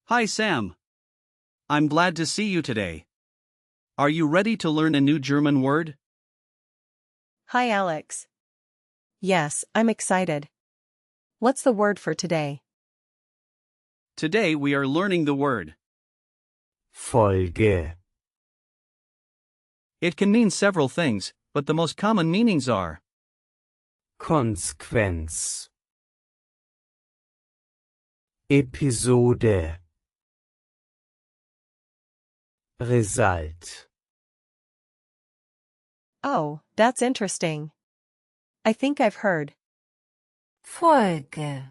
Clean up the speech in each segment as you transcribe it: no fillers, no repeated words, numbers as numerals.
Hi Sam. I'm glad to see you today. Are you ready to learn a new German word? Hi Alex. Yes, I'm excited. What's the word for today? Today we are learning the word. Folge. It can mean several things, but the most common meanings are Konsequenz. Episode. Result. Oh, that's interesting. I think I've heard Folge.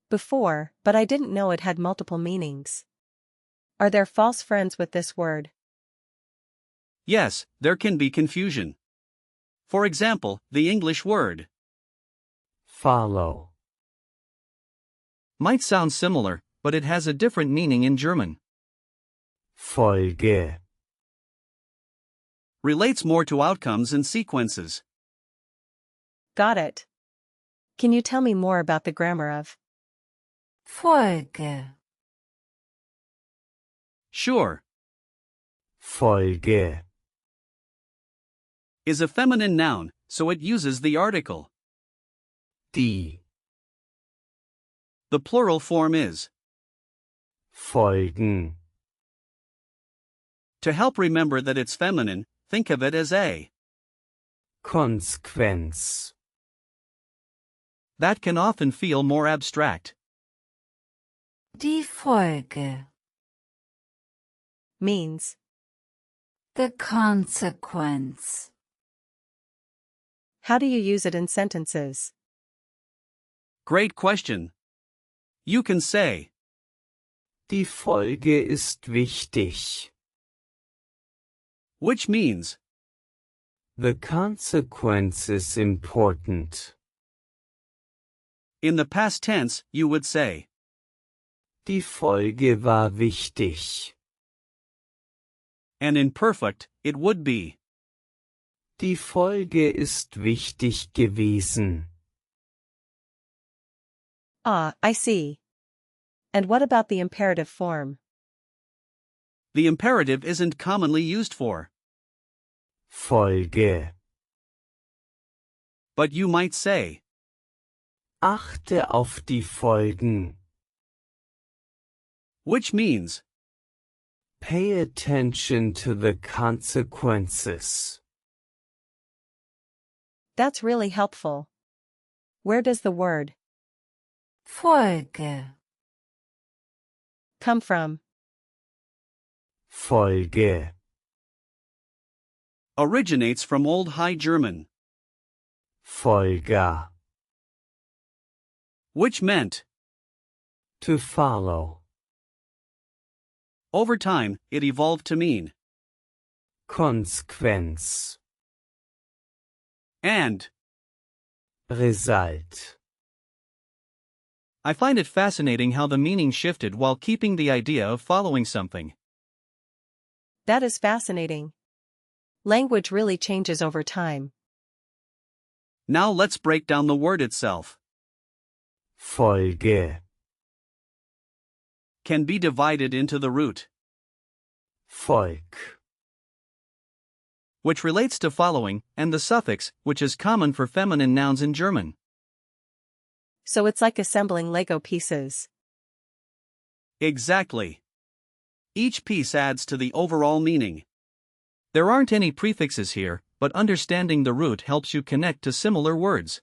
before, but I didn't know it had multiple meanings. Are there false friends with this word? yes, there can be confusion. For example, the English word Follow. might sound similar, but it has a different meaning in German. Folge. Relates more to outcomes and sequences. Got it. Can you tell me more about the grammar of Folge. Sure. Folge. Is a feminine noun, so it uses the article. Die. The plural form is. Folgen. To help remember that it's feminine, think of it as a. Konsequenz. That can often feel more abstract. Die Folge. means. The consequence. How do you use it in sentences? Great question. You can say, Die Folge ist wichtig. which means, The consequence is important. in the past tense, you would say, Die Folge war wichtig. and in perfect, it would be. Die Folge ist wichtig gewesen. Ah, I see. And what about the imperative form? The imperative isn't commonly used for, Folge. but you might say, Achte auf die Folgen. which means, Pay attention to the consequences. That's really helpful. Where does the word Folge. come from? Folge. originates from Old High German, Folger. which meant, To follow. over time, it evolved to mean, Konsequenz. and. Result. I find it fascinating how the meaning shifted while keeping the idea of following something. That is fascinating. Language really changes over time. Now let's break down the word itself. Folge. Can be divided into the root, Volk. which relates to following, and the suffix, which is common for feminine nouns in German. So it's like assembling Lego pieces. Exactly. Each piece adds to the overall meaning. There aren't any prefixes here, but understanding the root helps you connect to similar words.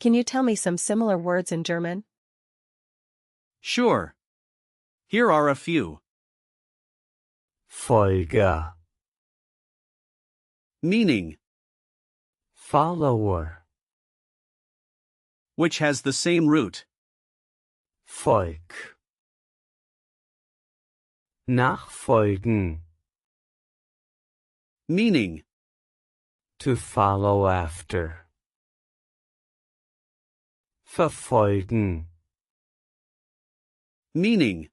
Can you tell me some similar words in German? Sure. Here are a few. Folge, Meaning, follower, which has the same root. Volk. Nachfolgen, Meaning, to follow after. Verfolgen, meaning,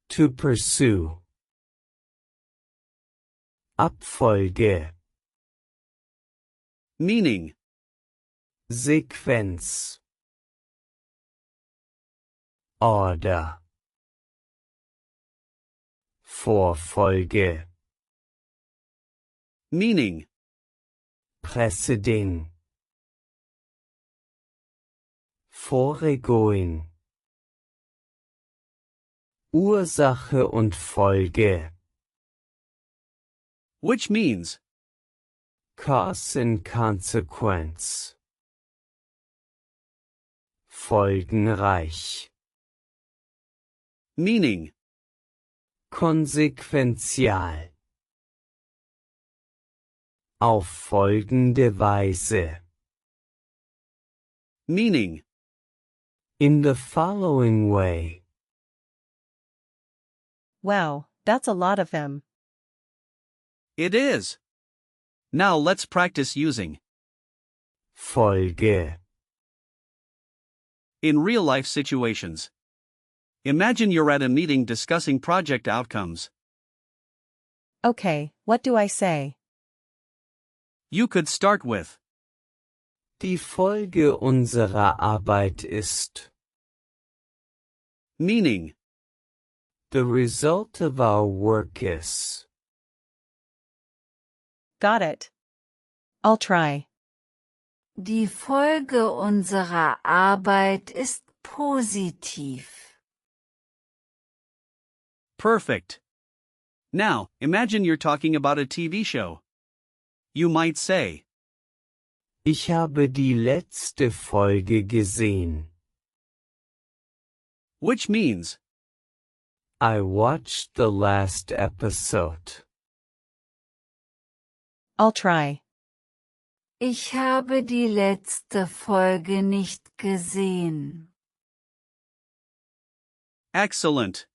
to pursue. Abfolge, meaning, Sequenz. Order. Vorfolge, meaning, Preceding. Foregoing. Ursache und Folge. which means, Cause and consequence. Folgenreich. meaning, Konsequential. Auf folgende Weise. meaning, In the following way. Wow, that's a lot of them. it is. Now let's practice using. Folge. In real-life situations. Imagine you're at a meeting discussing project outcomes. Okay, what do I say? You could start with, Die Folge unserer Arbeit ist. meaning, The result of our work is. Got it. I'll try. Die Folge unserer Arbeit ist positiv. perfect. Now, imagine you're talking about a TV show. You might say, Ich habe die letzte Folge gesehen. which means, I watched the last episode. I'll try. Ich habe die letzte Folge nicht gesehen. excellent.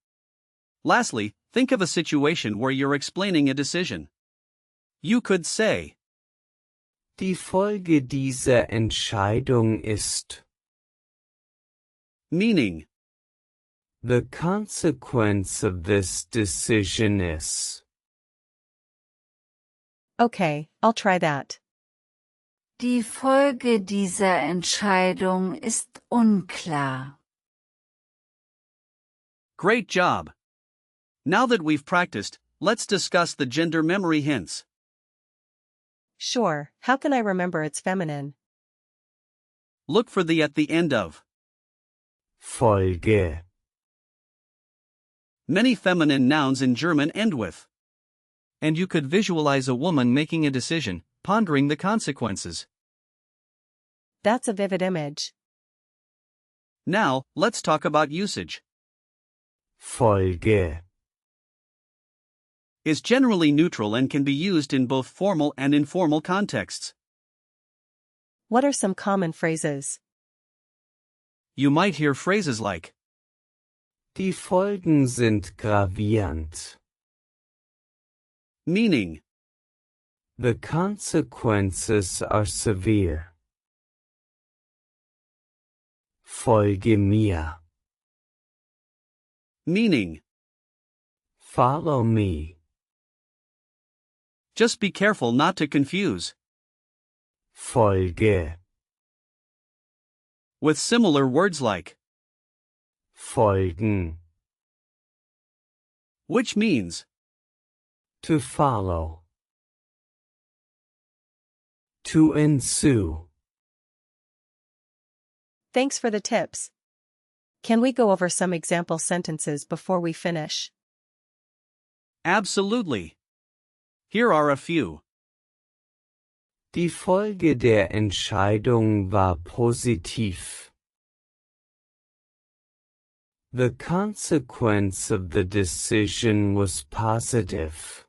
Lastly, think of a situation where you're explaining a decision. You could say, Die Folge dieser Entscheidung ist. meaning, The consequence of this decision is. Okay, I'll try that. Die Folge dieser Entscheidung ist unklar. great job. Now that we've practiced, let's discuss the gender memory hints. Sure, how can I remember it's feminine? Look for the at the end of. Folge. Many feminine nouns in German end with. And you could visualize a woman making a decision, pondering the consequences. That's a vivid image. Now, let's talk about usage. Folge. Is generally neutral and can be used in both formal and informal contexts. What are some common phrases? You might hear phrases like, Die Folgen sind gravierend. meaning, The consequences are severe. Folge mir. meaning, Follow me. just be careful not to confuse. Folge. With similar words like, Folgen. which means, To follow. To ensue. Thanks for the tips. Can we go over some example sentences before we finish? absolutely. Here are a few. Die Folge der Entscheidung war positiv. The consequence of the decision was positive.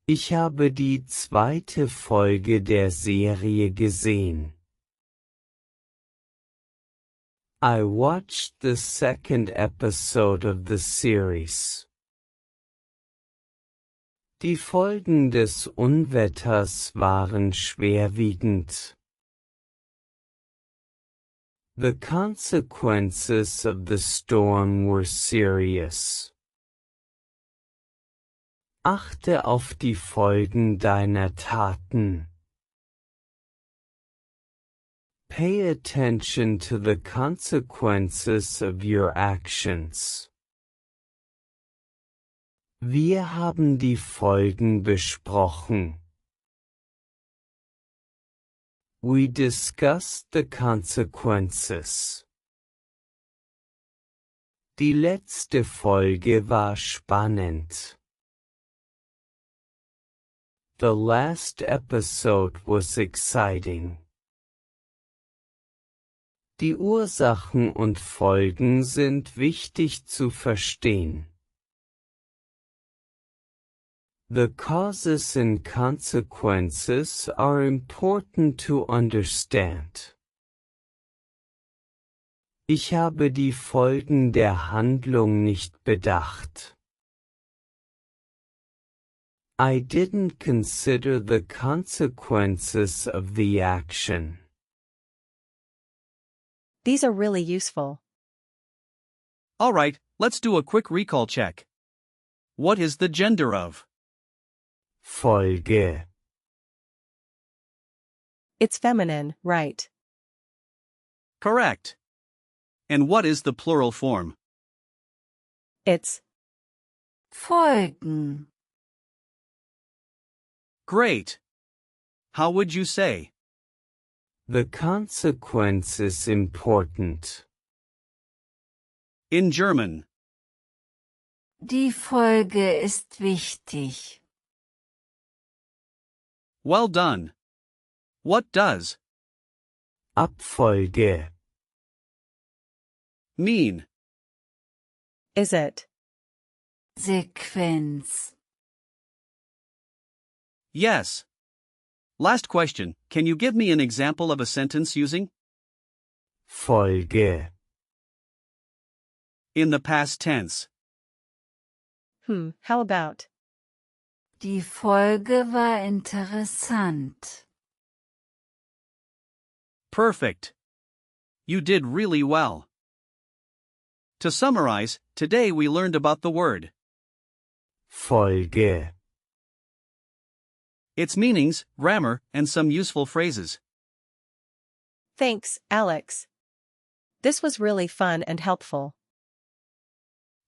Ich habe die zweite Folge der Serie gesehen. I watched the second episode of the series. Die Folgen des Unwetters waren schwerwiegend. The consequences of the storm were serious. Achte auf die Folgen deiner Taten. Pay attention to the consequences of your actions. Wir haben die Folgen besprochen. We discussed the consequences. Die letzte Folge war spannend. The last episode was exciting. Die Ursachen und Folgen sind wichtig zu verstehen. The causes and consequences are important to understand. Ich habe die Folgen der Handlung nicht bedacht. I didn't consider the consequences of the action. These are really useful. Alright, let's do a quick recall check. What is the gender of Folge? It's feminine, right? Correct. And what is the plural form? It's Folgen. Great. How would you say? The consequence is important. In German. Die Folge ist wichtig. Well done. What does Abfolge mean? is it? Sequenz. Yes. Last question, can you give me an example of a sentence using Folge? in the past tense? How about? Die Folge war interessant. Perfect. You did really well. To summarize, today we learned about the word, Folge. its meanings, grammar, and some useful phrases. Thanks, Alex. This was really fun and helpful.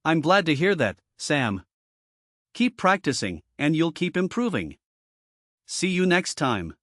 I'm glad to hear that, Sam. Keep practicing, and you'll keep improving. See you next time.